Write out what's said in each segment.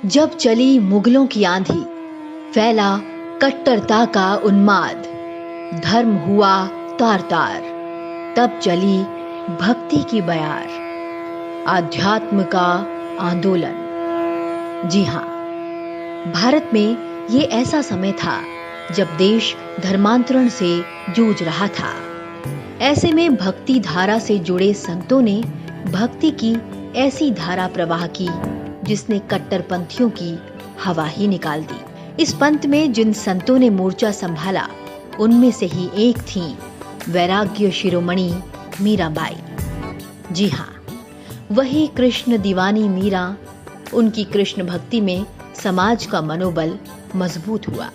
जब चली मुगलों की आंधी, फैला कट्टरता का उन्माद, धर्म हुआ तार तार, तब चली भक्ति की बयार, आध्यात्म का आंदोलन। जी हाँ, भारत में ये ऐसा समय था जब देश धर्मांतरण से जूझ रहा था। ऐसे में भक्ति धारा से जुड़े संतों ने भक्ति की ऐसी धारा प्रवाह की जिसने कट्टरपंथियों की हवा ही निकाल दी। इस पंथ में जिन संतों ने मोर्चा संभाला, उनमें से ही एक थी वैराग्य शिरोमणि मीराबाई। जी हाँ, वही कृष्ण दीवानी मीरा। उनकी कृष्ण भक्ति में समाज का मनोबल मजबूत हुआ।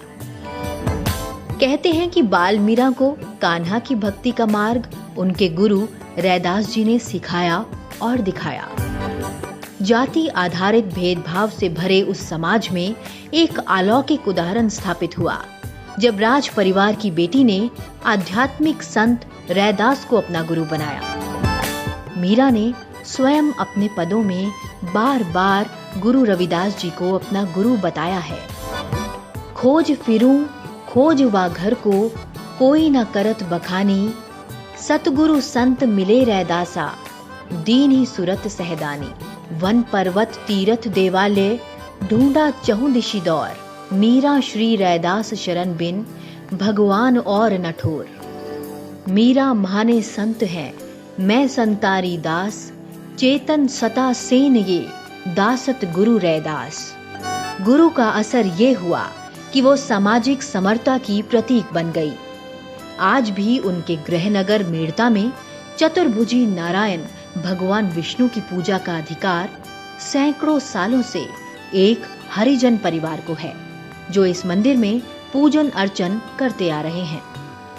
कहते हैं कि बाल मीरा को कान्हा की भक्ति का मार्ग उनके गुरु रैदास जी ने सिखाया और दिखाया। जाति आधारित भेदभाव से भरे उस समाज में एक अलौकिक उदाहरण स्थापित हुआ जब राज परिवार की बेटी ने आध्यात्मिक संत रैदास को अपना गुरु बनाया। मीरा ने स्वयं अपने पदों में बार बार गुरु रविदास जी को अपना गुरु बताया है। खोज फिरूं खोजवा घर को, कोई न करत बखानी, सतगुरु संत मिले रैदासा, दीनी सुरत सहदानी। वन पर्वत तीरथ देवालय, ढूंढा चहुं दिशि दौर, मीरा श्री रैदास शरण बिन, भगवान और नठोर। मीरा माने संत है, मैं संतारी दास, चेतन सता सेन ये, दासत गुरु रैदास। गुरु का असर ये हुआ कि वो सामाजिक समरता की प्रतीक बन गई। आज भी उनके गृहनगर मेड़ता में चतुर्भुजी नारायण भगवान विष्णु की पूजा का अधिकार सैकड़ों सालों से एक हरिजन परिवार को है, जो इस मंदिर में पूजन अर्चन करते आ रहे हैं।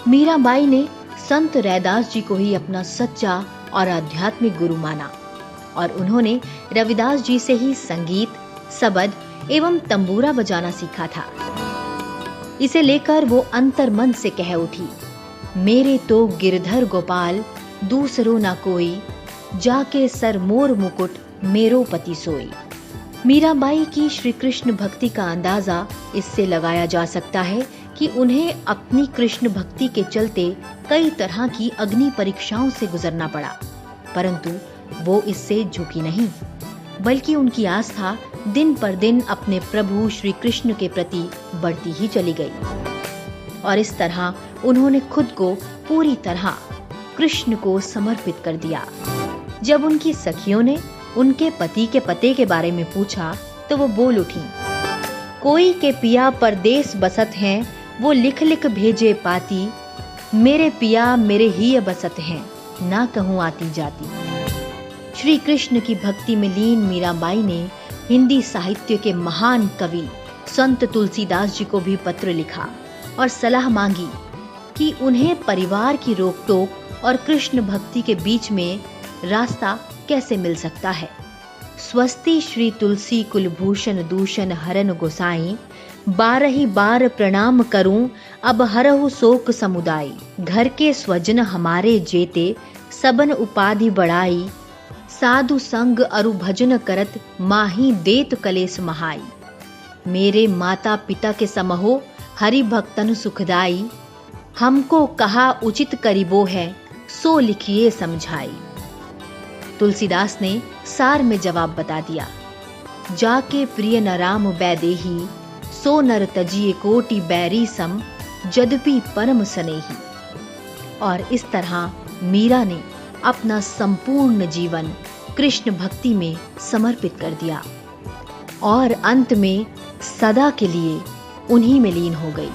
मीराबाई ने संत रैदास जी को ही अपना सच्चा और आध्यात्मिक गुरु माना और उन्होंने रविदास जी से ही संगीत, सबद एवं तंबूरा बजाना सीखा था। इसे लेकर वो अंतर्मन से कह उठी, मेरे तो गिरधर गोपाल, दूसरो ना कोई, जाके सर मोर मुकुट, मेरो पति सोई। मीराबाई की श्री कृष्ण भक्ति का अंदाजा इससे लगाया जा सकता है कि उन्हें अपनी कृष्ण भक्ति के चलते कई तरह की अग्नि परीक्षाओं से गुजरना पड़ा, परंतु वो इससे झुकी नहीं, बल्कि उनकी आस्था दिन पर दिन अपने प्रभु श्री कृष्ण के प्रति बढ़ती ही चली गई और इस तरह उन्होंने खुद को पूरी तरह कृष्ण को समर्पित कर दिया। जब उनकी सखियों ने उनके पति के पते के बारे में पूछा तो वो बोल उठी, कोई के पिया परदेस बसत हैं, वो लिख लिख भेजे पाती, मेरे पिया मेरे ही बसत हैं, ना कहूँ आती जाती। श्री कृष्ण की भक्ति में लीन मीराबाई ने हिंदी साहित्य के महान कवि संत तुलसीदास जी को भी पत्र लिखा और सलाह मांगी कि उन्हें परिवार की रोक-टोक और कृष्ण भक्ति के बीच में रास्ता कैसे मिल सकता है। स्वस्ति श्री तुलसी कुलभूषण दूषण हरन गोसाई, 12 बार प्रणाम करूं, अब हरहु शोक समुदाय। घर के स्वजन हमारे जेते, सबन उपाधि बढ़ाई, साधु संग अरु भजन करत, माही देत कलेस महाई। मेरे माता पिता के समहो, हरि भक्तन सुखदाई, हमको कहा उचित करीबो है, सो लिखिए समझाई। तुलसीदास ने सार में जवाब बता दिया, जाके प्रिय न राम बैदेही, सो नर तजिए कोटि बैरी सम, जदपि परम सनेही। और इस तरह मीरा ने अपना संपूर्ण जीवन कृष्ण भक्ति में समर्पित कर दिया और अंत में सदा के लिए उन्हीं में लीन हो गई।